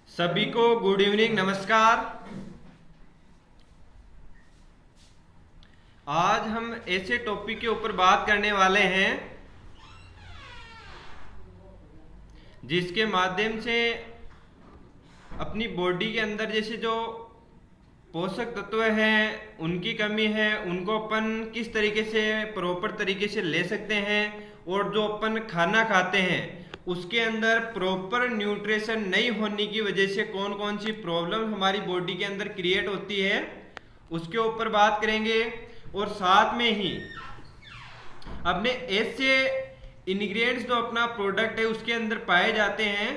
सभी को good evening, नमस्कार। आज हम ऐसे टॉपिक के ऊपर बात करने वाले हैं जिसके माध्यम से अपनी बॉडी के अंदर जैसे जो पोषक तत्व हैं, उनकी कमी है, उनको अपन किस तरीके से प्रॉपर तरीके से ले सकते हैं, और जो अपन खाना खाते हैं उसके अंदर प्रॉपर न्यूट्रिशन नहीं होने की वजह से कौन कौन सी प्रॉब्लम हमारी बॉडी के अंदर क्रिएट होती है, उसके ऊपर बात करेंगे। और साथ में ही अपने ऐसे इंग्रेडिएंट्स जो अपना प्रोडक्ट है उसके अंदर पाए जाते हैं,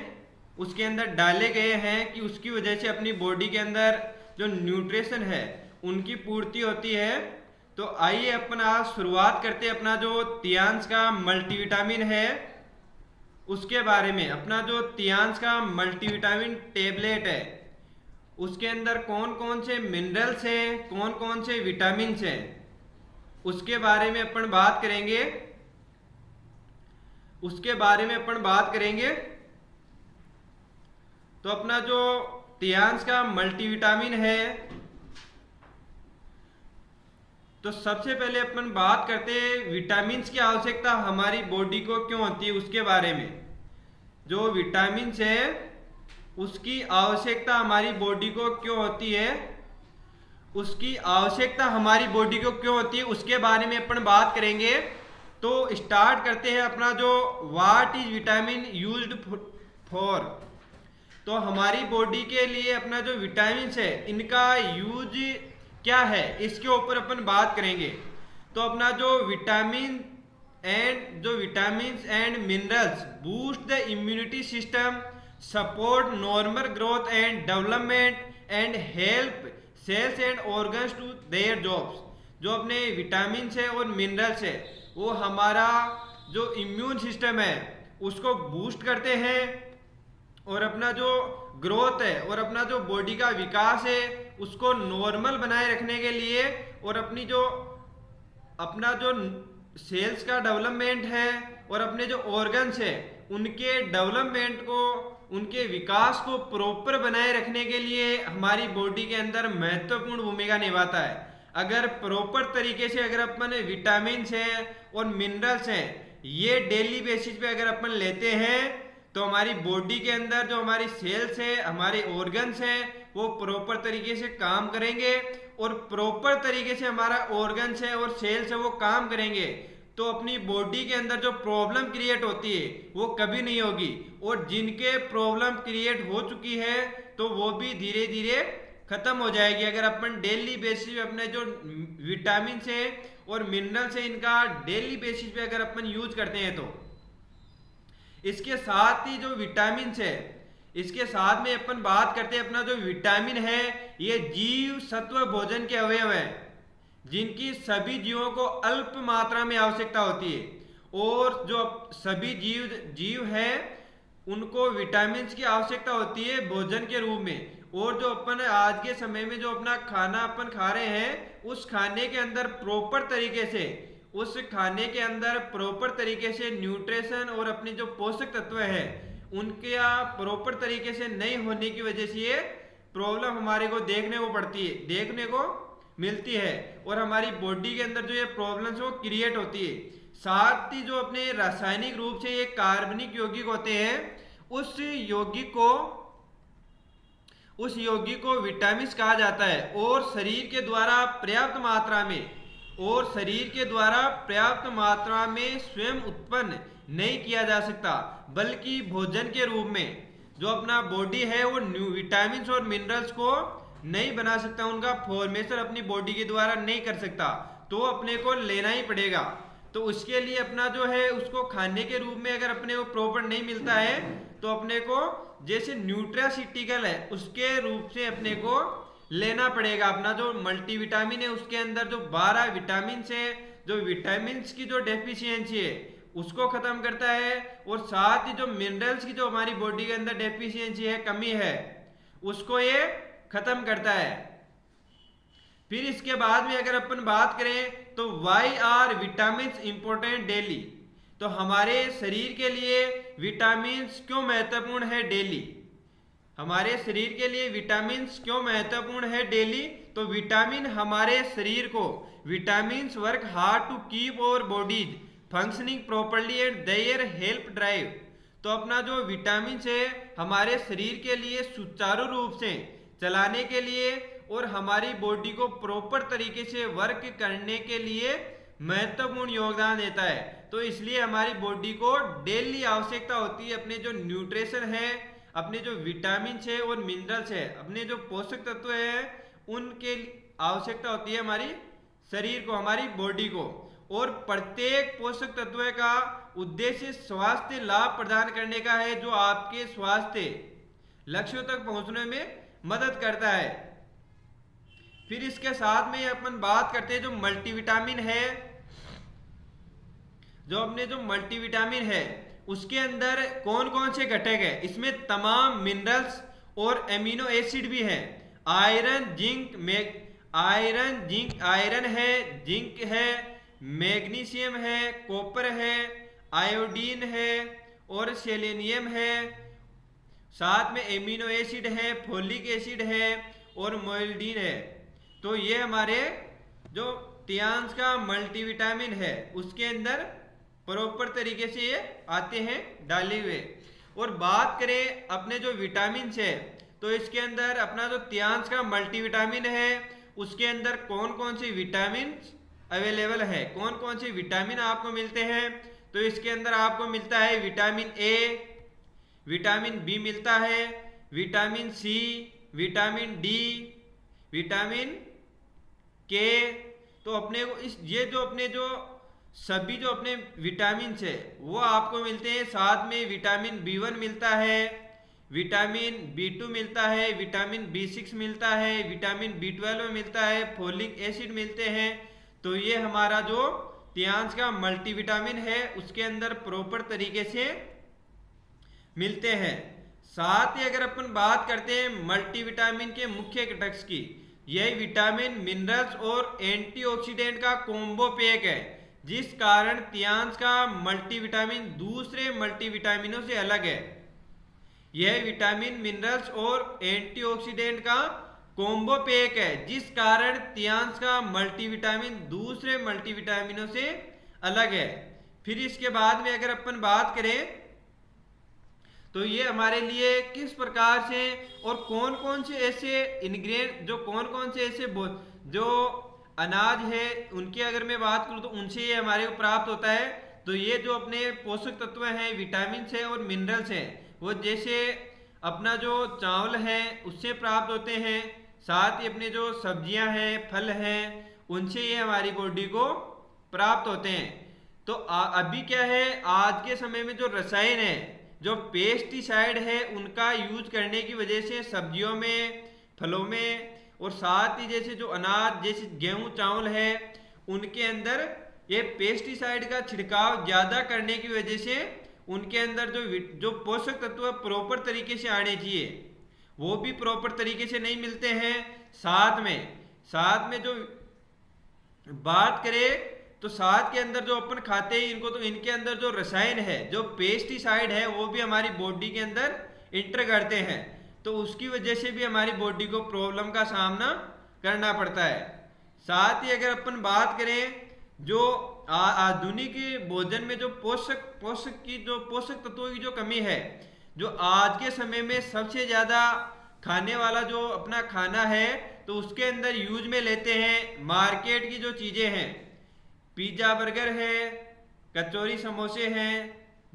उसके अंदर डाले गए हैं कि उसकी वजह से अपनी बॉडी के अंदर जो न्यूट्रिशन है उनकी पूर्ति होती है। तो आइए अपन आज शुरुआत करते हैं अपना जो तियांश का मल्टीविटामिन है उसके बारे में। अपना जो तियांश का मल्टीविटामिन टेबलेट है उसके अंदर कौन कौन से मिनरल्स हैं, कौन कौन से विटामिन हैं, उसके बारे में अपन बात करेंगे। तो अपना जो तियांश का मल्टीविटामिन है, तो सबसे पहले अपन बात करते हैं विटामिन की आवश्यकता हमारी बॉडी को क्यों होती है उसके बारे में। जो विटामिन है उसकी आवश्यकता हमारी बॉडी को क्यों होती है, उसके बारे में अपन बात करेंगे। तो स्टार्ट करते हैं अपना जो what is vitamin used for. तो हमारी बॉडी के लिए अपना जो विटामिन है इनका यूज क्या है, इसके ऊपर अपन बात करेंगे। तो अपना जो vitamin and minerals boost the immunity system, support normal growth and development and help cells and organs to their jobs. जो अपने विटामिन है और मिनरल्स है वो हमारा जो इम्यून सिस्टम है उसको बूस्ट करते हैं, और अपना जो ग्रोथ है और अपना जो बॉडी का विकास है उसको नॉर्मल बनाए रखने के लिए, और अपना जो सेल्स का डेवलपमेंट है और अपने जो ऑर्गन्स है उनके डेवलपमेंट को, उनके विकास को प्रॉपर बनाए रखने के लिए हमारी बॉडी के अंदर महत्वपूर्ण भूमिका निभाता है। अगर प्रॉपर तरीके से अगर अपन विटामिन है और मिनरल्स हैं ये डेली बेसिस पे अगर अपन लेते हैं तो हमारी बॉडी के अंदर जो हमारी सेल्स है, हमारे ऑर्गन्स हैं, वो प्रॉपर तरीके से काम करेंगे, और प्रॉपर तरीके से हमारा ऑर्गन्स है और सेल्स है वो काम करेंगे तो अपनी बॉडी के अंदर जो प्रॉब्लम क्रिएट होती है वो कभी नहीं होगी। और जिनके प्रॉब्लम क्रिएट हो चुकी है तो वो भी धीरे धीरे खत्म हो जाएगी अगर अपन डेली बेसिस पे अपने जो विटामिन है और मिनरल्स है इनका डेली बेसिस पे अगर अपन यूज करते हैं। तो इसके साथ ही जो विटामिन है इसके साथ में अपन बात करते हैं अपना जो विटामिन है ये जीव सत्व भोजन के अवयव है जिनकी सभी जीवों को अल्प मात्रा में आवश्यकता होती है, और जो सभी जीव है उनको विटामिन की आवश्यकता होती है भोजन के रूप में। और जो अपन आज के समय में जो अपना खाना अपन खा रहे हैं उस खाने के अंदर प्रॉपर तरीके से न्यूट्रिशन और अपने जो पोषक तत्व है उनके प्रॉपर तरीके से नहीं होने की वजह से ये प्रॉब्लम हमारे को देखने को मिलती है, और हमारी बॉडी के अंदर जो ये प्रॉब्लम्स वो क्रिएट होती है। साथ ही जो अपने रासायनिक रूप से ये कार्बनिक यौगिक होते हैं उस यौगिक को विटामिन कहा जाता है, और शरीर के द्वारा पर्याप्त मात्रा में स्वयं उत्पन्न नहीं किया जा सकता, बल्कि भोजन के रूप में जो अपना बॉडी है वो विटामिन और मिनरल्स को नहीं बना सकता, उनका फॉर्मेशन अपनी बॉडी के द्वारा नहीं कर सकता, तो अपने को लेना ही पड़ेगा। तो उसके लिए अपना जो है उसको खाने के रूप में अगर अपने को प्रॉपर नहीं मिलता है तो अपने को जैसे न्यूट्रासिटिकल है उसके रूप से अपने को लेना पड़ेगा। अपना जो मल्टीविटामिन है उसके अंदर जो 12 विटामिन है, जो विटामिन की जो डेफिशिएंसी है उसको खत्म करता है, और साथ ही जो मिनरल्स की जो हमारी बॉडी के अंदर डेफिशिएंसी है, कमी है, उसको ये खत्म करता है। फिर इसके बाद में अगर अपन बात करें तो why are vitamin important daily. तो हमारे शरीर के लिए विटामिन क्यों महत्वपूर्ण है डेली? हमारे शरीर के लिए विटामिन क्यों महत्वपूर्ण है डेली? तो विटामिन हमारे शरीर को vitamin work hard to keep our bodies functioning properly and their help drive. तो अपना जो विटामिन है हमारे शरीर के लिए सुचारू रूप से चलाने के लिए और हमारी बॉडी को प्रॉपर तरीके से वर्क करने के लिए महत्वपूर्ण योगदान देता है। तो इसलिए हमारी बॉडी को डेली आवश्यकता होती है अपने जो न्यूट्रिशन है, अपने जो विटामिन है और मिनरल्स है, अपने जो पोषक तत्व है उनके आवश्यकता होती है हमारी शरीर को, हमारी बॉडी को। और प्रत्येक पोषक तत्व का उद्देश्य स्वास्थ्य लाभ प्रदान करने का है, जो आपके स्वास्थ्य लक्ष्यों तक पहुंचने में मदद करता है। फिर इसके साथ में अपन बात करते हैं जो मल्टीविटामिन है। जो अपने जो मल्टीविटामिन है उसके अंदर कौन कौन से घटक है? इसमें तमाम मिनरल्स और एमिनो एसिड भी है। आयरन है, जिंक है, मैग्नीशियम है, कॉपर है, आयोडीन है और सेलेनियम है। साथ में एमिनो एसिड है, फोलिक एसिड है और मोइल्डीन है। तो ये हमारे जो तियांश का मल्टीविटामिन है उसके अंदर प्रॉपर तरीके से ये आते हैं डाले हुए। और बात करें अपने जो विटामिन है तो इसके अंदर अपना जो तियांश का मल्टीविटामिन है उसके अंदर कौन कौन से विटामिन अवेलेबल है, कौन कौन से विटामिन आपको मिलते हैं? तो इसके अंदर आपको मिलता है विटामिन ए, विटामिन बी मिलता है, vitamin C, vitamin D, vitamin K. तो अपने को ये जो अपने जो सभी जो अपने विटामिन है वो आपको मिलते हैं। साथ में विटामिन B1 मिलता है, विटामिन B2 मिलता है, विटामिन B6 मिलता है, विटामिन B12 मिलता है, फोलिक एसिड मिलते हैं। तो ये हमारा जो तियांश का मल्टीविटामिन है उसके अंदर प्रॉपर तरीके से मिलते हैं। साथ ही अगर अपन बात करते हैं मल्टीविटामिन के मुख्य घटक की, यह विटामिन मिनरल्स और एंटीऑक्सीडेंट का कॉम्बो पैक है, जिस कारण तियांश का मल्टीविटामिन दूसरे मल्टीविटामिनों से अलग है। यह विटामिन मिनरल्स और एंटीऑक्सीडेंट का कॉम्बो पैक है, जिस कारण तियांश का मल्टीविटामिन दूसरे मल्टीविटामिनों से अलग है। फिर इसके बाद में अगर अपन बात करें तो ये हमारे लिए किस प्रकार से और कौन कौन से ऐसे इंग्रेडिएंट, जो कौन कौन से ऐसे जो अनाज है उनकी अगर मैं बात करूं तो उनसे ये हमारे को प्राप्त होता है। तो ये जो अपने पोषक तत्व हैं, विटामिन है और मिनरल्स हैं, वो जैसे अपना जो चावल है उससे प्राप्त होते हैं। साथ ही अपने जो सब्जियां हैं, फल हैं, उनसे ये हमारी बॉडी को प्राप्त होते हैं। तो अभी क्या है, आज के समय में जो रसायन है, जो पेस्टिसाइड है, उनका यूज करने की वजह से सब्जियों में, फलों में और साथ ही जैसे जो अनाज जैसे गेहूं चावल है उनके अंदर ये पेस्टिसाइड का छिड़काव ज़्यादा करने की वजह से उनके अंदर जो पोषक तत्व प्रॉपर तरीके से आने चाहिए वो भी प्रॉपर तरीके से नहीं मिलते हैं। साथ में जो बात करें तो साथ के अंदर जो अपन खाते हैं इनको, तो इनके अंदर जो रसायन है, जो पेस्टिसाइड है, वो भी हमारी बॉडी के अंदर इंटर करते हैं। तो उसकी वजह से भी हमारी बॉडी को प्रॉब्लम का सामना करना पड़ता है। साथ ही अगर अपन बात करें जो आधुनिक भोजन में जो पोषक तत्वों की जो कमी है, जो आज के समय में सबसे ज़्यादा खाने वाला जो अपना खाना है तो उसके अंदर यूज में लेते हैं मार्केट की जो चीज़ें हैं, पिज़्ज़ा बर्गर है, कचौरी समोसे हैं,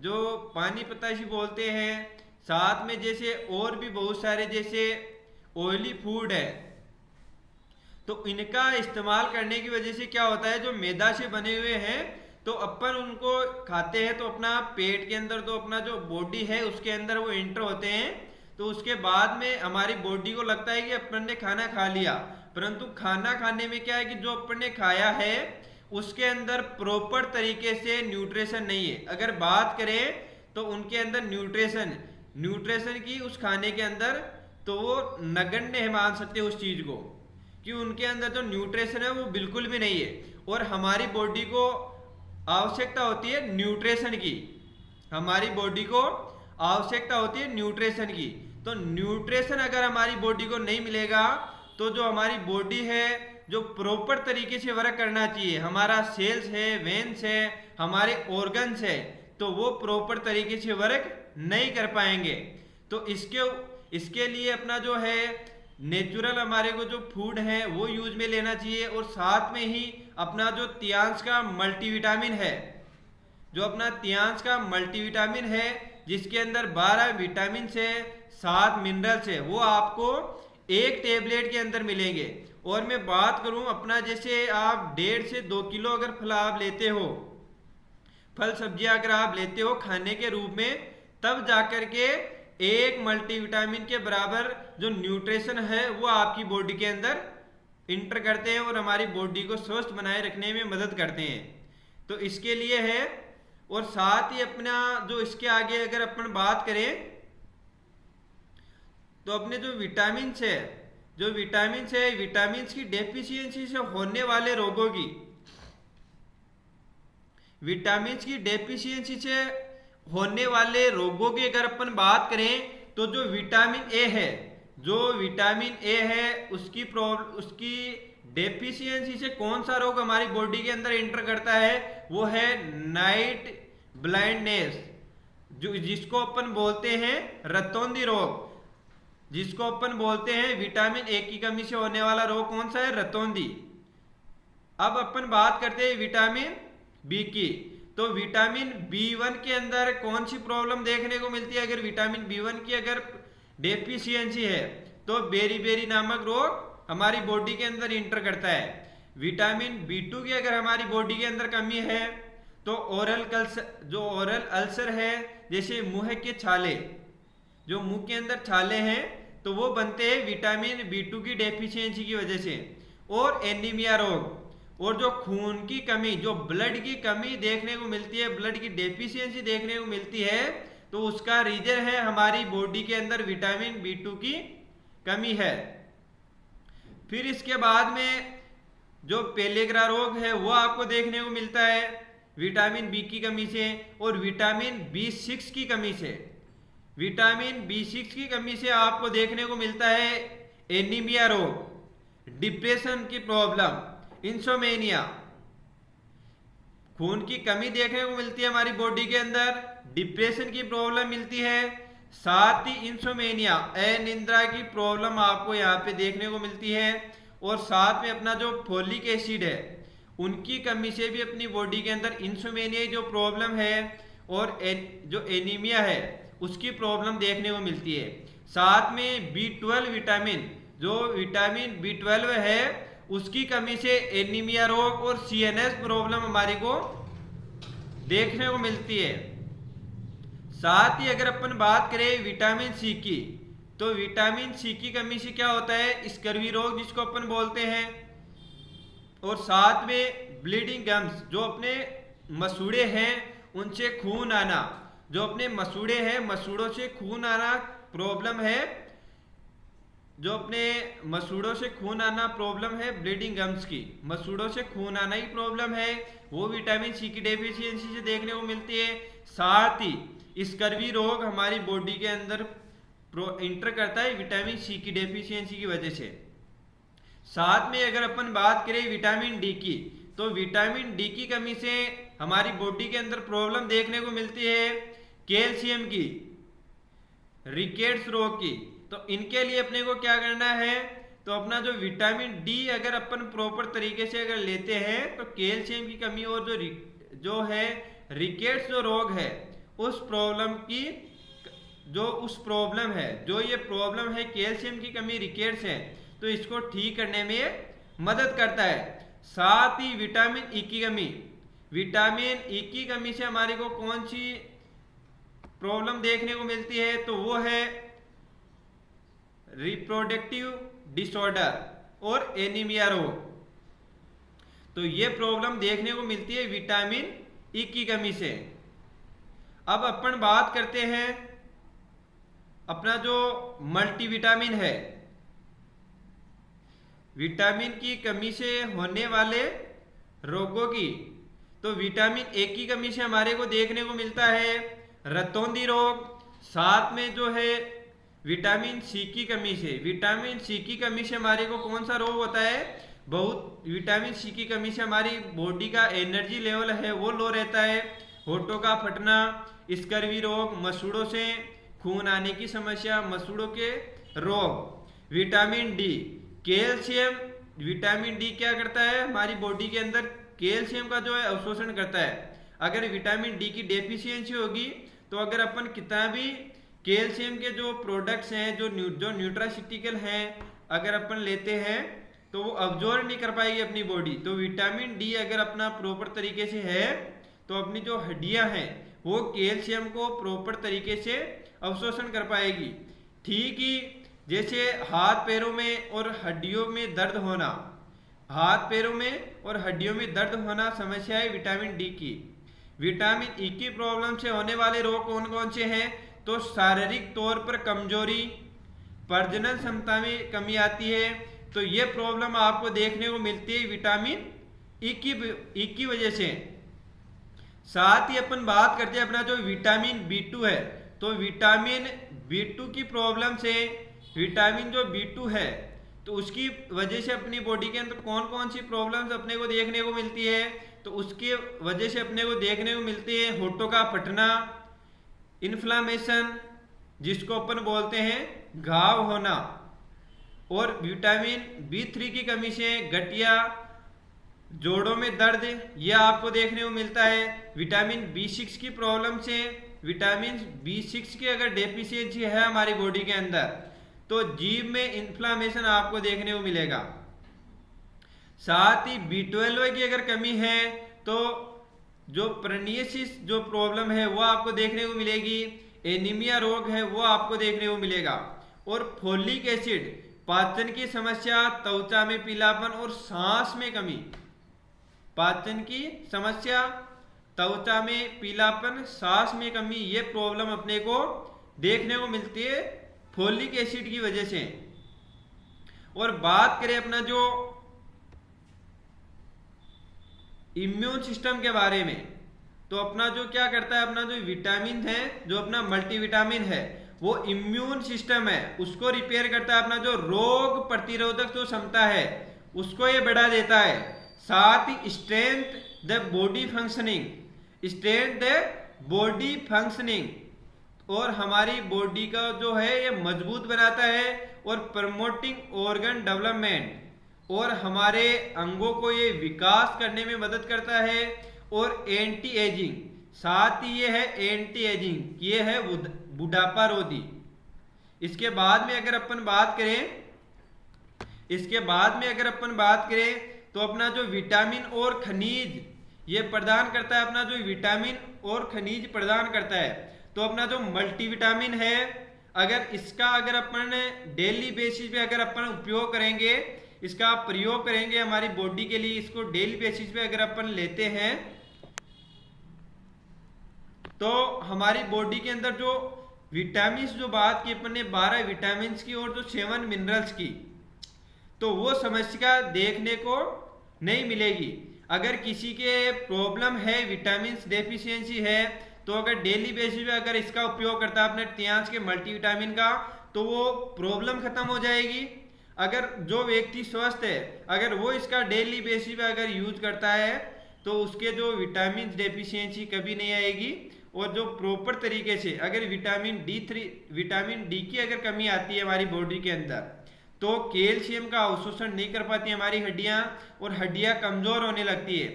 जो पानी पताशी बोलते हैं। साथ में जैसे और भी बहुत सारे जैसे ऑयली फूड है, तो इनका इस्तेमाल करने की वजह से क्या होता है, जो मैदा से बने हुए हैं तो अपन उनको खाते हैं तो अपना पेट के अंदर जो अपना जो बॉडी है उसके अंदर वो एंटर होते हैं। तो उसके बाद में हमारी बॉडी को लगता है कि अपन ने खाना खा लिया, परंतु खाना खाने में क्या है कि जो अपन ने खाया है उसके अंदर प्रॉपर तरीके से न्यूट्रिशन नहीं है। अगर बात करें तो उनके अंदर न्यूट्रिशन की उस खाने के अंदर तो वो नगण्य मान सकते हैं उस चीज को, कि उनके अंदर जो न्यूट्रिशन है वो बिल्कुल भी नहीं है। और हमारी बॉडी को आवश्यकता होती है न्यूट्रिशन की, हमारी बॉडी को आवश्यकता होती है न्यूट्रिशन की। तो न्यूट्रिशन अगर हमारी बॉडी को नहीं मिलेगा तो जो हमारी बॉडी है, जो प्रॉपर तरीके से वर्क करना चाहिए, हमारा सेल्स है, वेन्स है, हमारे ऑर्गन्स है, तो वो प्रॉपर तरीके से वर्क नहीं कर पाएंगे। तो इसके लिए अपना जो है नेचुरल हमारे को जो फूड है वो यूज में लेना चाहिए, और साथ में ही अपना जो तियांश का मल्टीविटामिन है, जो अपना तियांश का मल्टीविटामिन है जिसके अंदर 12 विटामिन है, 7 मिनरल्स है, वो आपको एक टेबलेट के अंदर मिलेंगे। और मैं बात करूं अपना, जैसे आप 1.5 से 2 किलो अगर फल आप लेते हो, फल सब्जियां अगर आप लेते हो खाने के रूप में, तब जाकर के एक मल्टीविटामिन के बराबर जो न्यूट्रिशन है वो आपकी बॉडी के अंदर इंटर करते हैं और हमारी बॉडी को स्वस्थ बनाए रखने में मदद करते हैं। तो इसके लिए है। और साथ ही अपना जो इसके आगे अगर अपन बात करें तो अपने जो विटामिन है, जो विटामिन है, विटामिन की डेफिशिएंसी से होने वाले रोगों की, विटामिन की डेफिशिएंसी से होने वाले रोगों की अगर अपन बात करें तो जो विटामिन ए है, जो विटामिन ए है उसकी डेफिशिएंसी से कौन सा रोग हमारी बॉडी के अंदर एंटर करता है, वो है नाइट ब्लाइंडनेस, जो जिसको अपन बोलते हैं रतौंधी रोग, जिसको अपन बोलते हैं विटामिन ए की कमी से होने वाला रोग कौन सा है, रतौंधी। अब अपन बात करते हैं विटामिन बी की। तो विटामिन B1 के अंदर कौन सी प्रॉब्लम देखने को मिलती है, अगर विटामिन B1 की अगर डेफिशिएंसी है तो बेरी नामक रोग हमारी बॉडी के अंदर इंटर करता है। विटामिन B2 की अगर हमारी बॉडी के अंदर कमी है तो ओरल अल्सर है, जैसे मुंह के छाले, जो मुंह के अंदर छाले हैं तो वो बनते हैं विटामिन B2 की डेफिशिएंसी की वजह से। और एनीमिया रोग, और जो खून की कमी, जो ब्लड की कमी देखने को मिलती है, ब्लड की डेफिशिएंसी देखने को मिलती है, तो उसका रीजन है हमारी बॉडी के अंदर विटामिन B2 की कमी है। फिर इसके बाद में जो पेलेग्रा रोग है वो आपको देखने को मिलता है विटामिन बी की कमी से, और विटामिन B6 की कमी से। विटामिन B6 की कमी से आपको देखने को मिलता है एनीमिया रोग, डिप्रेशन की प्रॉब्लम, इंसोमेनिया, खून की कमी देखने को मिलती है हमारी बॉडी के अंदर, डिप्रेशन की प्रॉब्लम मिलती है, साथ ही इंसोमेनिया, अनिद्रा की प्रॉब्लम आपको यहाँ पे देखने को मिलती है। और साथ में अपना जो फोलिक एसिड है उनकी कमी से भी अपनी बॉडी के अंदर इंसोमेनिया जो प्रॉब्लम है और जो एनीमिया है उसकी प्रॉब्लम देखने को मिलती है। साथ में B12 विटामिन, जो विटामिन B12 है उसकी कमी से एनीमिया रोग और CNS प्रॉब्लम हमारे को देखने को मिलती है। साथ ही अगर अपन बात करें विटामिन सी की, तो विटामिन सी की कमी से क्या होता है, स्कर्वी रोग जिसको अपन बोलते हैं। और साथ में ब्लीडिंग गम्स, जो अपने मसूड़े हैं उनसे खून आना, जो अपने मसूड़े हैं मसूड़ों से खून आना प्रॉब्लम है, जो अपने मसूड़ों से खून आना प्रॉब्लम है ब्लीडिंग गम्स की, मसूड़ों से खून आना ही प्रॉब्लम है, वो विटामिन सी की डेफिशिएंसी से देखने को मिलती है। साथ ही स्कर्वी रोग हमारी बॉडी के अंदर इंटर करता है विटामिन सी की डेफिशिएंसी की वजह से। साथ में अगर अपन बात करें विटामिन डी की, तो विटामिन डी की कमी से हमारी बॉडी के अंदर प्रॉब्लम देखने को मिलती है कैल्शियम की, रिकेट्स रोग की। तो इनके लिए अपने को क्या करना है, तो अपना जो विटामिन डी अगर अपन प्रॉपर तरीके से अगर लेते हैं तो कैल्शियम की कमी और जो है रिकेट्स जो रोग है उस प्रॉब्लम की जो ये प्रॉब्लम है कैल्शियम की कमी, रिकेट्स है, तो इसको ठीक करने में मदद करता है। साथ ही विटामिन ई की कमी, विटामिन ई की कमी से हमारे को कौन सी प्रॉब्लम देखने को मिलती है, तो वो है रिप्रोडक्टिव डिसऑर्डर और एनीमिया रोग। तो ये प्रॉब्लम देखने को मिलती है विटामिन ई की कमी से। अब अपन बात करते हैं अपना जो मल्टीविटामिन है, विटामिन की कमी से होने वाले रोगों की। तो विटामिन ए की कमी से हमारे को देखने को मिलता है रतौंधी रोग। साथ में जो है विटामिन सी की कमी से, विटामिन सी की कमी से हमारे को कौन सा रोग होता है, बहुत विटामिन सी की कमी से हमारी बॉडी का एनर्जी लेवल है वो लो रहता है, होठों का फटना, स्कर्वी रोग, मसूड़ों से खून आने की समस्या, मसूड़ों के रोग। Vitamin D, calcium, vitamin D क्या करता है हमारी बॉडी के अंदर कैल्शियम का जो है अवशोषण करता है। अगर विटामिन डी की डेफिशिएंसी होगी तो अगर अपन कितना भी कैल्शियम के जो प्रोडक्ट्स हैं जो न्यूट्रासिटिकल हैं अगर अपन लेते हैं तो वो अब्जॉर्ब नहीं कर पाएगी अपनी बॉडी। तो विटामिन डी अगर अपना प्रॉपर तरीके से है तो अपनी जो हड्डियां हैं वो कैल्शियम को प्रॉपर तरीके से अवशोषण कर पाएगी। ठीक ही जैसे हाथ पैरों में और हड्डियों में दर्द होना, हाथ पैरों में और हड्डियों में दर्द होना समस्या है विटामिन डी की। विटामिन ई की प्रॉब्लम से होने वाले रोग कौन कौन से हैं, तो शारीरिक तौर पर कमजोरी, प्रजनन क्षमता में कमी आती है, तो ये प्रॉब्लम आपको देखने को मिलती है विटामिन ई की वजह से। साथ ही अपन बात करते हैं अपना जो विटामिन बी2 है, तो विटामिन बी2 की प्रॉब्लम से, विटामिन जो बी2 है तो उसकी वजह से अपनी बॉडी के अंदर कौन कौन सी प्रॉब्लम्स अपने को देखने को मिलती है, तो उसकी वजह से अपने को देखने को मिलती है होठों का फटना, इन्फ्लामेशन जिसको अपन बोलते हैं घाव होना, और विटामिन बी3 की कमी से गठिया, जोड़ों में दर्द यह आपको देखने को मिलता है। विटामिन बी6 की प्रॉब्लम से, विटामिन बी6 की अगर डेफिशिएंसी है हमारी बॉडी के अंदर तो जीभ में इन्फ्लामेशन आपको देखने को मिलेगा। साथ ही बी12 की अगर कमी है तो जो पर्नियसिस जो प्रॉब्लम है वो आपको देखने को मिलेगी, एनीमिया रोग है वो आपको देखने को मिलेगा, और फोलिक एसिड, पाचन की समस्या, त्वचा में पीलापन और सांस में कमी, पाचन की समस्या, त्वचा में पीलापन, सांस में कमी, ये प्रॉब्लम अपने को देखने को मिलती है फोलिक एसिड की वजह से। और बात करें अपना जो इम्यून सिस्टम के बारे में, तो अपना जो क्या करता है, अपना जो विटामिन है, जो अपना मल्टीविटामिन है वो इम्यून सिस्टम है उसको रिपेयर करता है, अपना जो रोग प्रतिरोधक जो क्षमता है उसको ये बढ़ा देता है। साथ ही strength the body functioning, strength the body functioning, और हमारी बॉडी का जो है ये मजबूत बनाता है, और प्रमोटिंग ऑर्गन डेवलपमेंट, और हमारे अंगों को ये विकास करने में मदद करता है, और एंटी एजिंग, साथ ही ये है एंटी एजिंग, ये है बुढ़ापा रोधी। इसके बाद में अगर अपन बात करें, इसके बाद में अगर अपन बात करें तो अपना जो विटामिन और खनिज ये प्रदान करता है, अपना जो विटामिन और खनिज प्रदान करता है, तो अपना जो मल्टीविटामिन है अगर इसका अगर अपन डेली बेसिस पे अगर अपन उपयोग करेंगे, इसका प्रयोग करेंगे हमारी बॉडी के लिए, इसको डेली बेसिस पे अगर अपन लेते हैं तो हमारी बॉडी के अंदर जो विटामिन जो बात की अपन ने 12 विटामिन की और जो 7 मिनरल्स की, तो वो समस्या देखने को नहीं मिलेगी। अगर किसी के प्रॉब्लम है विटामिन डेफिशिएंसी है तो अगर डेली बेसिस पे अगर इसका उपयोग करता है अपने तियांश के मल्टीविटामिन का तो वो प्रॉब्लम खत्म हो जाएगी। अगर जो व्यक्ति स्वस्थ है अगर वो इसका डेली बेसिस पे अगर यूज करता है तो उसके जो विटामिन डेफिशिएंसी कभी नहीं आएगी, और जो प्रॉपर तरीके से अगर विटामिन डी की अगर कमी आती है हमारी बॉडी के अंदर तो कैल्शियम का अवशोषण नहीं कर पाती हमारी हड्डियां, और हड्डियां कमजोर होने लगती है,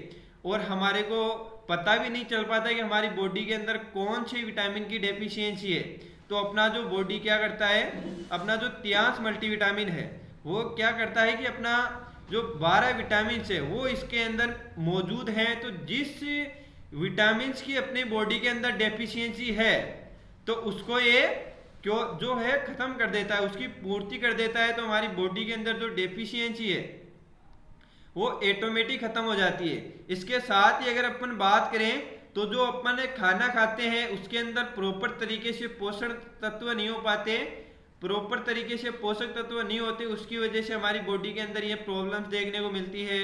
और हमारे को पता भी नहीं चल पाता कि हमारी बॉडी के अंदर कौन सी विटामिन की डेफिशिएंसी है। तो अपना जो बॉडी क्या करता है, अपना जो तियांश मल्टीविटामिन है वो क्या करता है कि अपना जो 12 विटामिन है वो इसके अंदर मौजूद हैं, तो जिस विटामिन की अपनी बॉडी के अंदर डेफिशिएंसी है तो उसको ये क्यों जो है खत्म कर देता है, उसकी पूर्ति कर देता है, तो हमारी बॉडी के अंदर जो डेफिशिएंसी है वो ऑटोमेटिक खत्म हो जाती है। इसके साथ ही अगर अपन बात करें तो जो अपन खाना खाते हैं उसके अंदर प्रॉपर तरीके से पोषण तत्व नहीं हो पाते, प्रॉपर तरीके से पोषक तत्व नहीं होते, उसकी वजह से हमारी बॉडी के अंदर ये प्रॉब्लम्स देखने को मिलती है।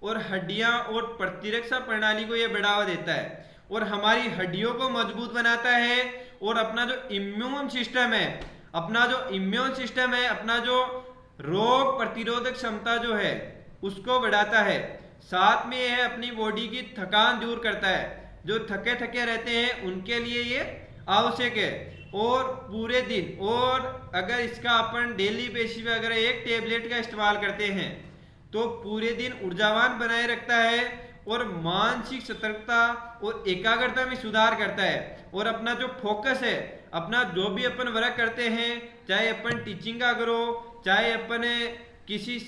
और हड्डियां और प्रतिरक्षा प्रणाली को ये बढ़ावा देता है और हमारी हड्डियों को मजबूत बनाता है और अपना जो इम्यून सिस्टम है अपना जो रोग प्रतिरोधक क्षमता जो है उसको बढ़ाता है। साथ में यह अपनी बॉडी की थकान दूर करता है, जो थके थके रहते हैं उनके लिए ये आवश्यक है। और पूरे दिन, और अगर इसका अपन डेली बेसिस पे अगर एक टेबलेट का इस्तेमाल करते हैं तो पूरे दिन ऊर्जावान बनाए रखता है और मानसिक सतर्कता और एकाग्रता में सुधार करता है। और अपना जो फोकस है, अपना जो भी अपन वर्क करते हैं, चाहे अपन टीचिंग का करो, चाहे अपन किसी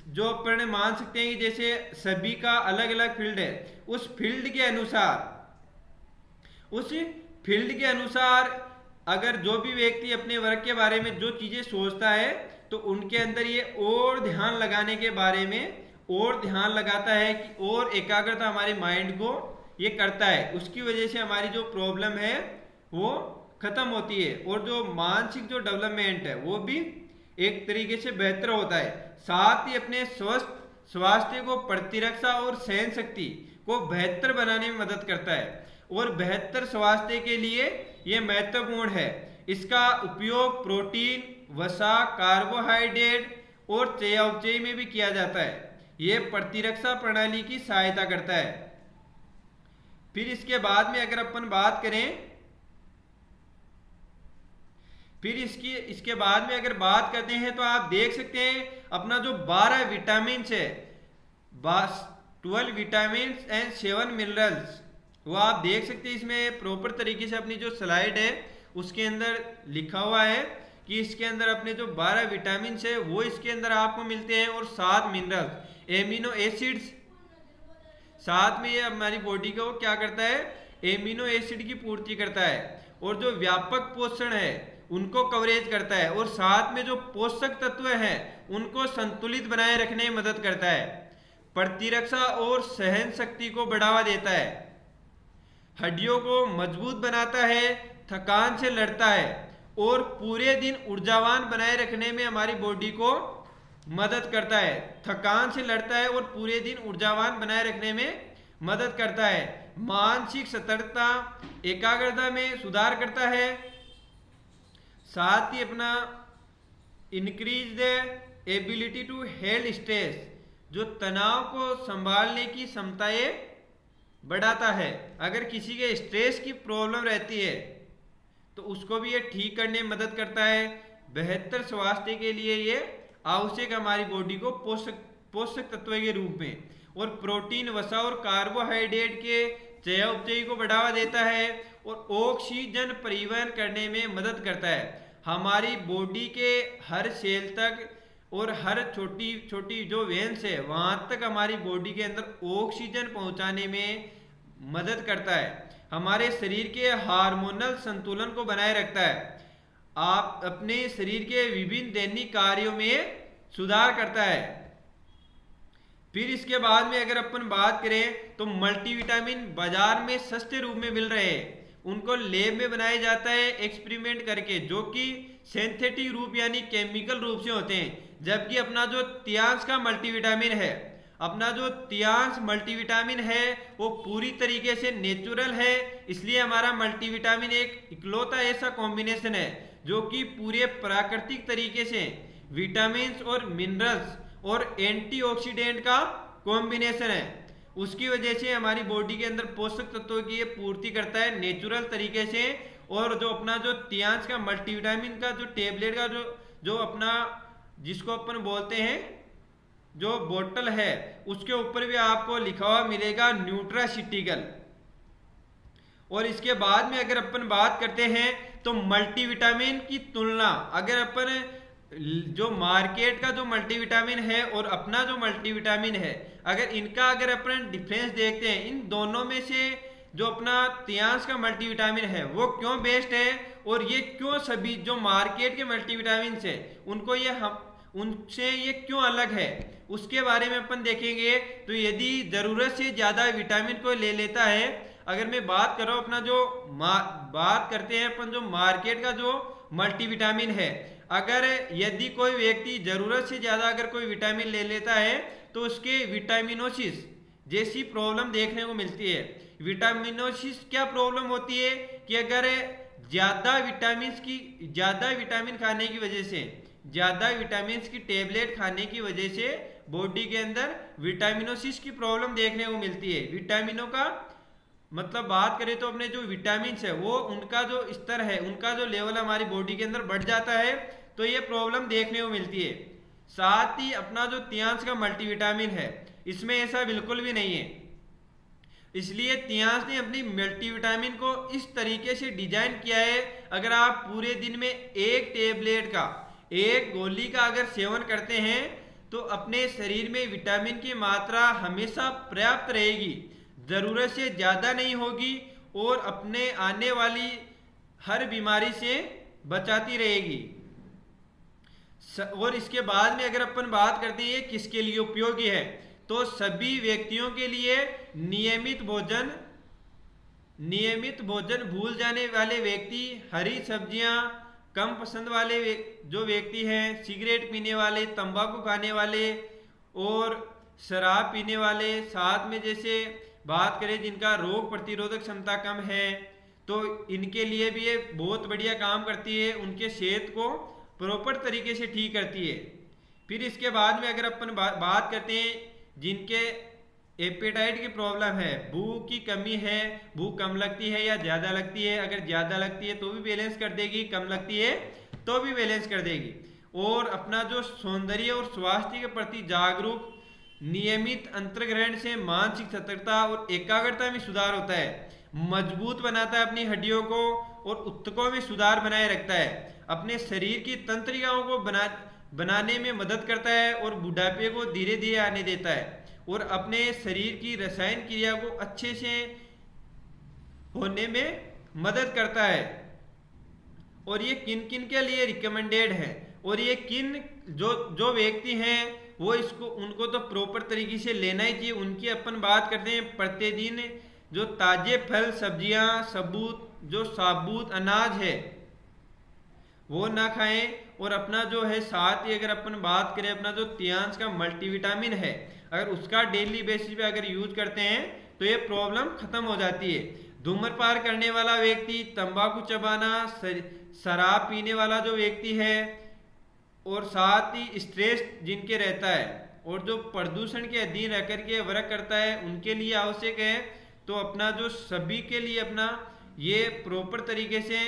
जो अपन मान सकते हैं कि जैसे सभी का अलग अलग फील्ड है, उस फील्ड के अनुसार अगर जो भी व्यक्ति अपने वर्क के बारे में जो चीजें सोचता है तो उनके अंदर ये और ध्यान लगाने के बारे में और ध्यान लगाता है कि और एकाग्रता हमारे माइंड को ये करता है। उसकी वजह से हमारी जो प्रॉब्लम है वो खत्म होती है और जो मानसिक जो डेवलपमेंट है वो भी एक तरीके से बेहतर होता है। साथ ही अपने स्वस्थ स्वास्थ्य को प्रतिरक्षा और सहन शक्ति को बेहतर बनाने में मदद करता है और बेहतर स्वास्थ्य के लिए ये महत्वपूर्ण है। इसका उपयोग प्रोटीन, वसा, कार्बोहाइड्रेट और चयापचय में भी किया जाता है। ये प्रतिरक्षा प्रणाली की सहायता करता है। फिर इसके बाद में अगर अपन बात करें, फिर इसके बाद में अगर बात करते हैं तो आप देख सकते हैं अपना जो 12 विटामिन है, 12 विटामिन एंड 7 मिनरल्स, वो आप देख सकते हैं। इसमें प्रॉपर तरीके से अपनी जो स्लाइड है उसके अंदर लिखा हुआ है कि इसके अंदर अपने जो 12 विटामिन है वो इसके अंदर आपको मिलते हैं और 7 मिनरल्स, एमिनो एसिड्स। साथ में ये हमारी बॉडी को क्या करता है, एमिनो एसिड की पूर्ति करता है और जो व्यापक पोषण है उनको कवरेज करता है और साथ में जो पोषक तत्व हैं उनको संतुलित बनाए रखने में मदद करता है। प्रतिरक्षा और सहन शक्ति को बढ़ावा देता है, हड्डियों को मजबूत बनाता है, थकान से लड़ता है और पूरे दिन ऊर्जावान बनाए रखने में हमारी बॉडी को मदद करता है। थकान से लड़ता है और पूरे दिन ऊर्जावान बनाए रखने में मदद करता है। मानसिक सतर्कता, एकाग्रता में सुधार करता है। साथ ही अपना increase the ability to handle stress, जो तनाव को संभालने की क्षमताएं बढ़ाता है। अगर किसी के स्ट्रेस की प्रॉब्लम रहती है तो उसको भी ये ठीक करने में मदद करता है। बेहतर स्वास्थ्य के लिए ये आवश्यक हमारी बॉडी को पोषक तत्व के रूप में और प्रोटीन, वसा और कार्बोहाइड्रेट के चयापचय को बढ़ावा देता है और ऑक्सीजन परिवहन करने में मदद करता है। हमारी बॉडी के हर सेल तक और हर छोटी छोटी जो वेन्स है वहां तक हमारी बॉडी के अंदर ऑक्सीजन पहुंचाने में मदद करता है। हमारे शरीर के हार्मोनल संतुलन को बनाए रखता है। आप अपने शरीर के विभिन्न दैनिक कार्यों में सुधार करता है। फिर इसके बाद में अगर अपन बात करें तो मल्टीविटामिन बाजार में सस्ते रूप में मिल रहे हैं। उनको लैब में बनाया जाता है एक्सपेरिमेंट करके, जो कि सिंथेटिक रूप यानी केमिकल रूप से होते हैं। जबकि अपना जो तियांश का मल्टीविटामिन है, वो पूरी तरीके से नेचुरल है। इसलिए हमारा मल्टीविटामिन एक इकलौता ऐसा कॉम्बिनेशन है जो कि पूरे प्राकृतिक तरीके से विटामिन्स और मिनरल्स और एंटीऑक्सीडेंट का कॉम्बिनेशन है। उसकी वजह से हमारी बॉडी के अंदर पोषक तत्वों की ये पूर्ति करता है नेचुरल तरीके से। और जो अपना जो तियांश का मल्टीविटामिन का जो टेबलेट का जो अपना जिसको अपन बोलते हैं जो बोतल है, उसके ऊपर भी आपको लिखा हुआ मिलेगा न्यूट्रासिटिकल। और इसके बाद में अगर अपन बात करते हैं तो मल्टीविटामिन की तुलना, अगर अपन जो मार्केट का जो मल्टीविटामिन है और अपना जो मल्टीविटामिन है, अगर अपन डिफरेंस देखते हैं, इन दोनों में से जो अपना तियांश का मल्टीविटामिन है वो क्यों बेस्ट है और ये क्यों सभी जो मार्केट के मल्टीविटामिन है उनसे ये क्यों अलग है, उसके बारे में अपन देखेंगे। तो यदि जरूरत से ज्यादा विटामिन को ले लेता है, अगर मैं बात कर रहा हूं अपना जो बात करते हैं अपन जो मार्केट का जो मल्टीविटामिन है, अगर यदि कोई व्यक्ति जरूरत से ज्यादा अगर कोई विटामिन ले लेता है तो उसके विटामिनोसिस जैसी प्रॉब्लम देखने को मिलती है। विटामिनोसिस क्या प्रॉब्लम होती है कि अगर ज़्यादा विटामिन खाने की वजह से, ज़्यादा विटामिन की टेबलेट खाने की वजह से बॉडी के अंदर विटामिनोसिस की प्रॉब्लम देखने को मिलती है। विटामिनों का मतलब बात करें तो अपने जो विटामिन है वो उनका जो स्तर है, उनका जो लेवल हमारी बॉडी के अंदर बढ़ जाता है, तो ये प्रॉब्लम देखने को मिलती है। साथ ही अपना जो तियांस का मल्टीविटामिन है इसमें ऐसा बिल्कुल भी नहीं है। इसलिए तियांस ने अपनी मल्टीविटामिन को इस तरीके से डिजाइन किया है, अगर आप पूरे दिन में एक टेबलेट का, एक गोली का अगर सेवन करते हैं तो अपने शरीर में विटामिन की मात्रा हमेशा पर्याप्त रहेगी, जरूरत से ज्यादा नहीं होगी और अपने आने वाली हर बीमारी से बचाती रहेगी। और इसके बाद में अगर अपन बात करते हैं किसके लिए उपयोगी है, तो सभी व्यक्तियों के लिए नियमित भोजन भूल जाने वाले व्यक्ति, हरी सब्जियां कम पसंद वाले जो व्यक्ति हैं, सिगरेट पीने वाले, तंबाकू खाने वाले और शराब पीने वाले, साथ में जैसे बात करें जिनका रोग प्रतिरोधक क्षमता कम है, तो इनके लिए भी ये बहुत बढ़िया काम करती है, उनके सेहत को प्रॉपर तरीके से ठीक करती है। फिर इसके बाद में अगर अपन बात करते हैं जिनके एपेटाइट की प्रॉब्लम है, भूख की कमी है, भूख कम लगती है या ज़्यादा लगती है, अगर ज़्यादा लगती है तो भी बैलेंस कर देगी, कम लगती है तो भी बैलेंस कर देगी। और अपना जो सौंदर्य और स्वास्थ्य के प्रति जागरूक, नियमित अंतर्ग्रहण से मानसिक सतर्कता और एकाग्रता में सुधार होता है, मजबूत बनाता है अपनी हड्डियों को और ऊतकों में सुधार बनाए रखता है, अपने शरीर की तंत्रिकाओं को बनाने में मदद करता है और बुढ़ापे को धीरे धीरे आने देता है और अपने शरीर की रसायन क्रिया को अच्छे से होने में मदद करता है। और ये किन किन के लिए रिकमेंडेड है, और ये किन जो व्यक्ति हैं वो उनको तो प्रॉपर तरीके से लेना ही चाहिए। उनकी अपन बात करते हैं, प्रतिदिन जो ताजे फल सब्जियां, साबुत अनाज है वो ना खाएं, और अपना जो है साथ ही अगर अपन बात करें अपना जो तियांस का मल्टीविटामिन है, अगर उसका डेली बेसिस पे अगर यूज करते हैं तो ये प्रॉब्लम खत्म हो जाती है। धूम्रपान करने वाला व्यक्ति, तंबाकू चबाना, शराब पीने वाला जो व्यक्ति है और साथ ही स्ट्रेस जिनके रहता है और जो प्रदूषण के अधीन रह करके वर्क करता है उनके लिए आवश्यक है। तो अपना जो सभी के लिए अपना ये प्रॉपर तरीके से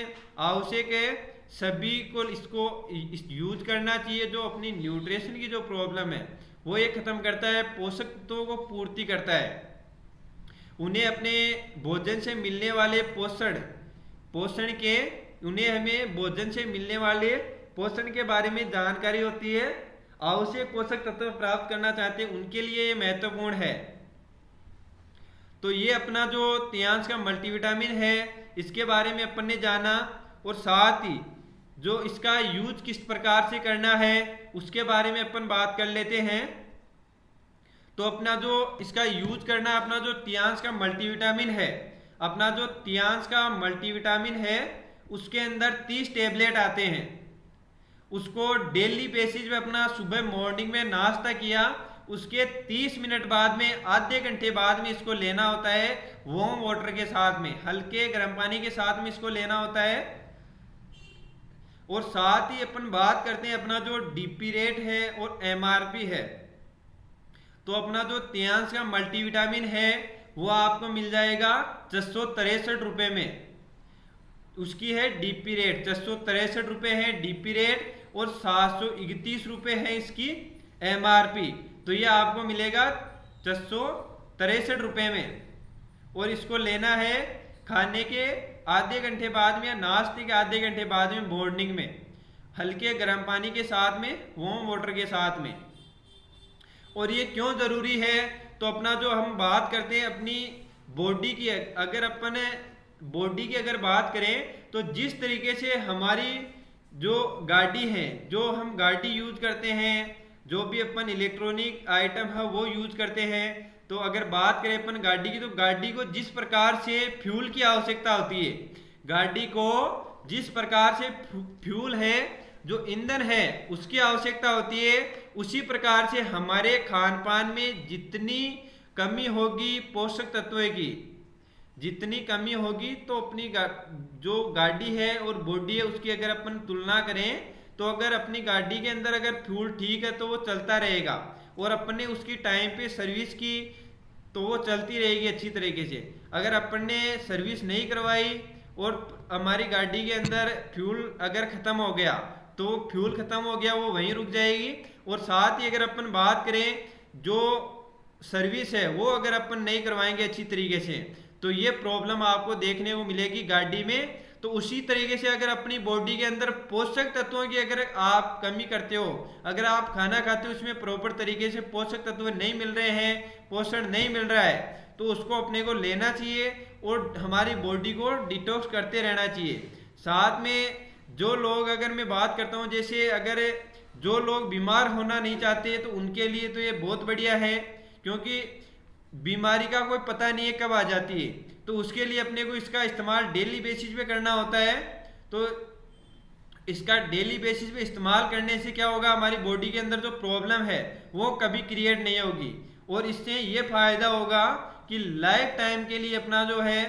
आवश्यक है, सभी को इसको यूज करना चाहिए। जो अपनी न्यूट्रिशन की जो प्रॉब्लम है वो ये खत्म करता है, पोषक तत्वों को पूर्ति करता है, उन्हें अपने भोजन से मिलने वाले उन्हें हमें भोजन से मिलने वाले पोषण के बारे में जानकारी होती है, आवश्यक पोषक तत्व प्राप्त करना चाहते हैं उनके लिए ये महत्वपूर्ण है। तो ये अपना जो तियांस का मल्टीविटामिन है इसके बारे में अपन ने जाना, और साथ ही जो इसका यूज किस प्रकार से करना है उसके बारे में अपन बात कर लेते हैं। तो अपना जो इसका यूज करना, अपना जो तियांस का मल्टीविटामिन है, अपना जो तियांस का मल्टीविटामिन है उसके अंदर 30 टेबलेट आते हैं। उसको डेली बेसिस पे अपना सुबह मॉर्निंग में नाश्ता किया, उसके 30 मिनट बाद में, आधे घंटे बाद में इसको लेना होता है वार्म वाटर के साथ में, हल्के गर्म पानी के साथ में इसको लेना होता है। और साथ ही अपन बात करते हैं अपना जो डीपी रेट है और एमआरपी है। तो अपना जो तियांस का मल्टीविटामिन है वो आपको मिल जाएगा 663 रुपए में, उसकी है डीपी रेट 663 रुपए है डीपी रेट, और 731 रुपए है इसकी एमआरपी। तो ये आपको मिलेगा 663 रुपए में, और इसको लेना है खाने के आधे घंटे बाद में या नाश्ते के आधे घंटे बाद में मॉर्निंग में, हल्के गर्म पानी के साथ में, वार्म वाटर के साथ में। और ये क्यों जरूरी है, तो अपना जो हम बात करते हैं अपनी बॉडी की, अगर अपन बॉडी की अगर बात करें तो जिस तरीके से हमारी जो गाड़ी है, जो हम गाड़ी यूज करते हैं, जो भी अपन इलेक्ट्रॉनिक आइटम है वो यूज करते हैं, तो अगर बात करें अपन गाड़ी की, तो गाड़ी को जिस प्रकार से फ्यूल की आवश्यकता होती है, गाड़ी को जिस प्रकार से फ्यूल है, जो ईंधन है उसकी आवश्यकता होती है, उसी प्रकार से हमारे खान पान में जितनी कमी होगी पोषक तत्वों की, जितनी कमी होगी, तो अपनी जो गाड़ी है और बॉडी है उसकी अगर अपन तुलना करें तो अगर अपनी गाड़ी के अंदर अगर फ्यूल ठीक है तो वो चलता रहेगा, और अपन ने उसकी टाइम पे सर्विस की तो वो चलती रहेगी अच्छी तरीके से। अगर अपन ने सर्विस नहीं करवाई और हमारी गाड़ी के अंदर फ्यूल अगर खत्म हो गया तो फ्यूल खत्म हो गया, वो वहीं रुक जाएगी। और साथ ही अगर अपन बात करें जो सर्विस है वो अगर अपन नहीं करवाएंगे अच्छी तरीके से तो ये प्रॉब्लम आपको देखने को मिलेगी गाड़ी में। तो उसी तरीके से अगर अपनी बॉडी के अंदर पोषक तत्वों की अगर आप कमी करते हो, अगर आप खाना खाते हो उसमें प्रॉपर तरीके से पोषक तत्व नहीं मिल रहे हैं, पोषण नहीं मिल रहा है, तो उसको अपने को लेना चाहिए और हमारी बॉडी को डिटॉक्स करते रहना चाहिए। साथ में जो लोग, अगर मैं बात करता हूँ, जैसे अगर जो लोग बीमार होना नहीं चाहते तो उनके लिए तो ये बहुत बढ़िया है, क्योंकि बीमारी का कोई पता नहीं है कब आ जाती है, तो उसके लिए अपने को इसका इस्तेमाल डेली बेसिस पे करना होता है। तो इसका डेली बेसिस पे इस्तेमाल करने से क्या होगा, हमारी बॉडी के अंदर जो प्रॉब्लम है वो कभी क्रिएट नहीं होगी, और इससे ये फायदा होगा कि लाइफ टाइम के लिए अपना जो है,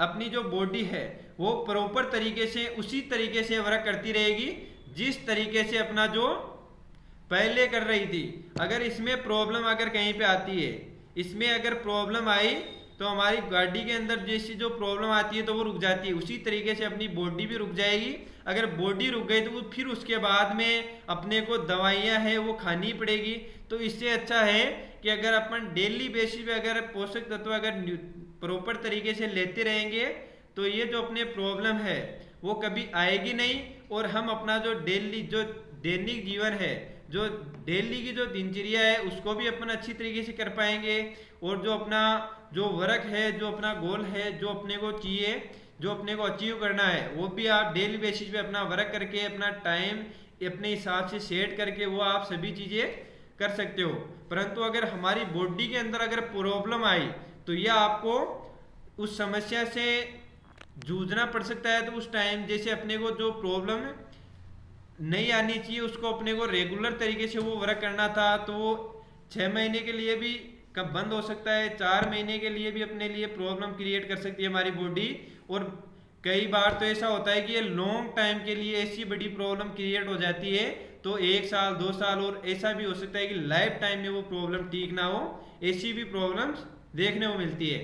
अपनी जो बॉडी है वो प्रॉपर तरीके से उसी तरीके से वर्क करती रहेगी जिस तरीके से अपना जो पहले कर रही थी। अगर इसमें प्रॉब्लम अगर कहीं पे आती है, इसमें अगर प्रॉब्लम आई तो हमारी गाड़ी के अंदर जैसी जो प्रॉब्लम आती है तो वो रुक जाती है, उसी तरीके से अपनी बॉडी भी रुक जाएगी। अगर बॉडी रुक गई तो फिर उसके बाद में अपने को दवाइयाँ हैं वो खानी पड़ेगी। तो इससे अच्छा है कि अगर अपन डेली बेसिस पे अगर पोषक तत्व अगर प्रॉपर तरीके से लेते रहेंगे तो ये जो अपने प्रॉब्लम है वो कभी आएगी नहीं, और हम अपना जो डेली जो दैनिक जीवन है, जो डेली की जो दिनचर्या है उसको भी अपन अच्छी तरीके से कर पाएंगे, और जो अपना जो वर्क है, जो अपना गोल है, जो अपने को चाहिए, जो अपने को अचीव करना है, वो भी आप डेली बेसिस पे अपना वर्क करके अपना टाइम अपने हिसाब से सेट करके वो आप सभी चीज़ें कर सकते हो। परंतु अगर हमारी बॉडी के अंदर अगर प्रॉब्लम आई तो यह आपको उस समस्या से जूझना पड़ सकता है। तो उस टाइम जैसे अपने को जो प्रॉब्लम नहीं आनी चाहिए उसको अपने को रेगुलर तरीके से वो वर्क करना था, तो वो 6 महीने के लिए भी कब बंद हो सकता है, 4 महीने के लिए भी अपने लिए प्रॉब्लम क्रिएट कर सकती है हमारी बॉडी। और कई बार तो ऐसा होता है कि ये लॉन्ग टाइम के लिए ऐसी बड़ी प्रॉब्लम क्रिएट हो जाती है, तो 1 साल 2 साल, और ऐसा भी हो सकता है कि लाइफ टाइम में वो प्रॉब्लम ठीक ना हो, ऐसी भी प्रॉब्लम्स देखने को मिलती है।